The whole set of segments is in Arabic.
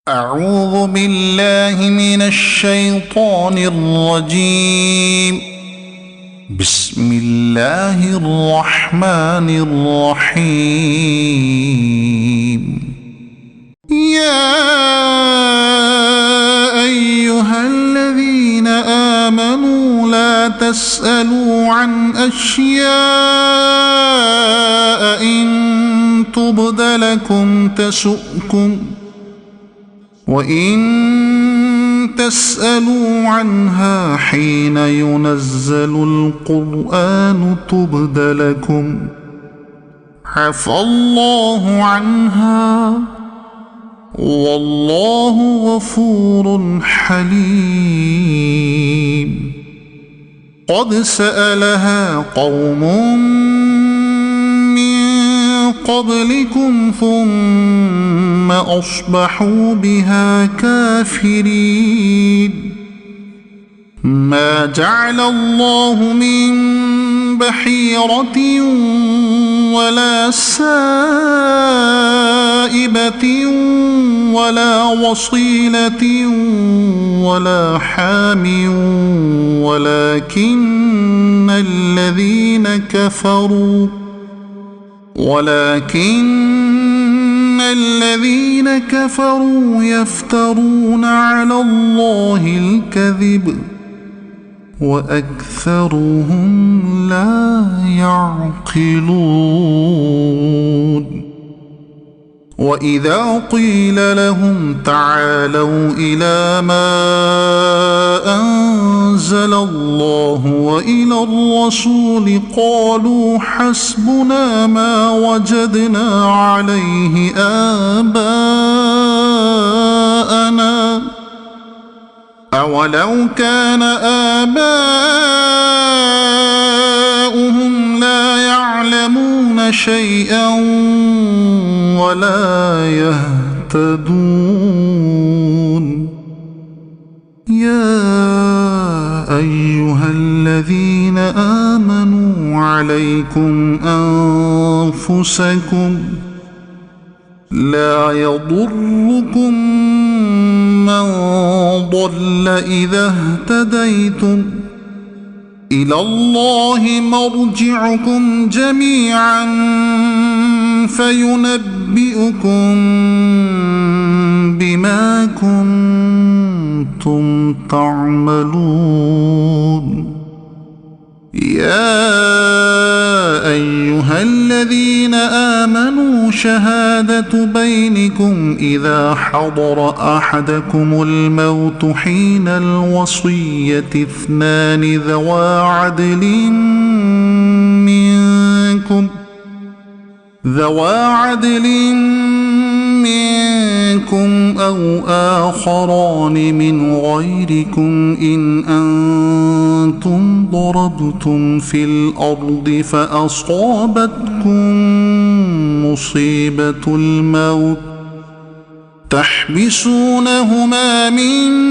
أعوذ بالله من الشيطان الرجيم. بسم الله الرحمن الرحيم. يا أيها الذين آمنوا لا تسألوا عن أشياء إن تبد لكم تسؤكم، وإن تسألوا عنها حين ينزل القرآن تبد لكم عفى الله عنها والله غفور حليم. قد سألها قوم من قبلكم ثم أصبحوا بها كافرين. ما جعل الله من بحيرة ولا سائبة ولا وصيلة ولا حام ولكن الذين كفروا يفترون على الله الكذب وأكثرهم لا يعقلون. وإذا قيل لهم تعالوا إلى ما أنزل الله وإلى الرسول قالوا حسبنا ما وجدنا عليه آباءنا أولو كان آباؤهم لا يعلمون شيئا ولا يهتدون. يا أيها الذين آمنوا عليكم أنفسكم لا يضركم من ضل إذا اهتديتم إلى الله مرجعكم جميعا فينبئكم بما كنتم تعملون. يا أيها الذين آمنوا شهادة بينكم إذا حضر أحدكم الموت حين الوصية اثنان ذوا عدل منكم أو آخران من غيركم إن أنتم ضربتم في الأرض فأصابتكم مصيبة الموت تحبسونهما من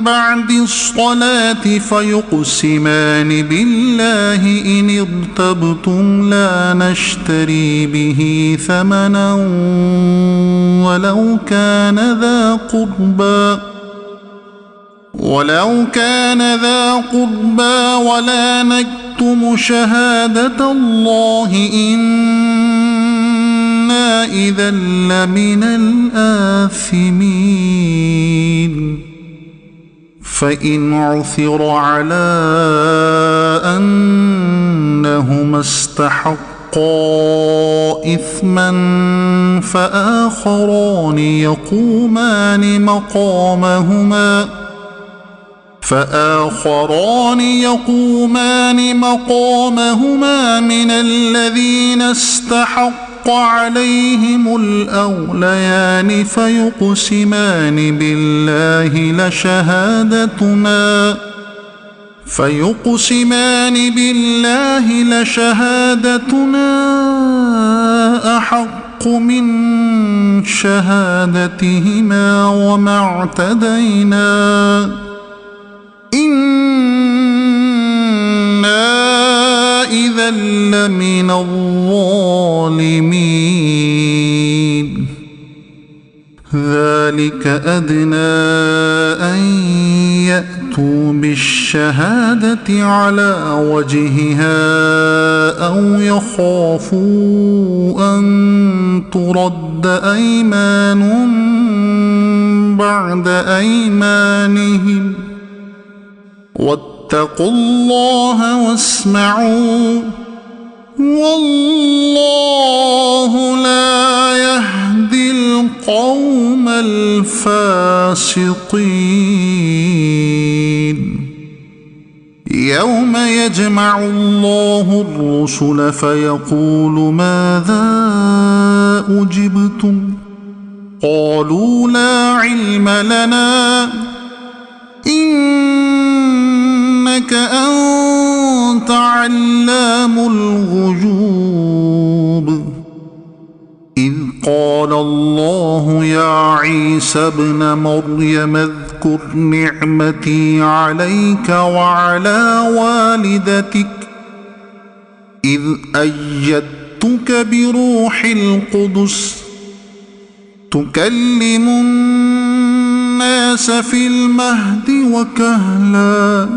بعد الصلاة فيقسمان بالله إن ارتبتم لا نشتري به ثمنا ولو كان ذا قربى ولا نكتم شهادة الله إنا إذا لمن الآثمين. فإن عثر على أنهما استحقا إثما فآخران يقومان مقامهما من الذين استحق عليهم الأوليان فيقسمان بالله لشهادتنا أحق من شهادتهما وما اعتدينا إنا إذا لمن الظالمين. ذلك أدنى أن يأتوا بالشهادة على وجهها أو يخافوا أن ترد أيمان بعد أيمانهم واتقوا الله واسمعوا والله لا يهدي القوم الفاسقين يوم يجمع الله الرسل فيقول ماذا أجبتم قالوا لا علم لنا إنك أنت علام الغيوب إذ قال الله يا عيسى ابن مريم اذكر نعمتي عليك وعلى والدتك إذ أيدتك بروح القدس تكلم الناس في المهد وكهلا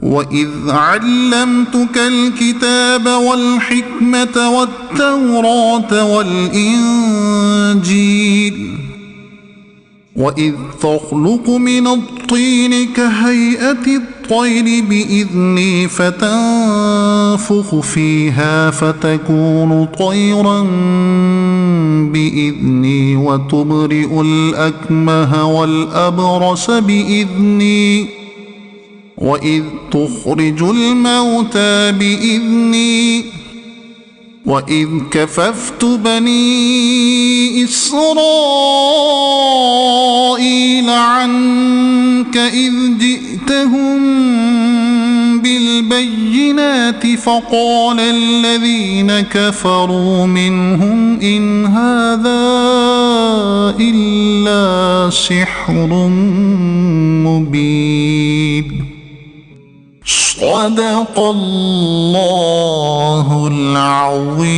وإذ علمتك الكتاب والحكمة والتوراة والإنجيل وإذ تخلق من الطين كهيئة الطير بإذني فتنفخ فيها فتكون طيرا بإذني وتبرئ الأكمه والأبرص بإذني وإذ تخرج الموتى بإذني وإذ كففت بني إسرائيل عنك إذ جئتهم بالبينات فقال الذين كفروا منهم إن هذا إلا سحر مبين صدق الله العظيم.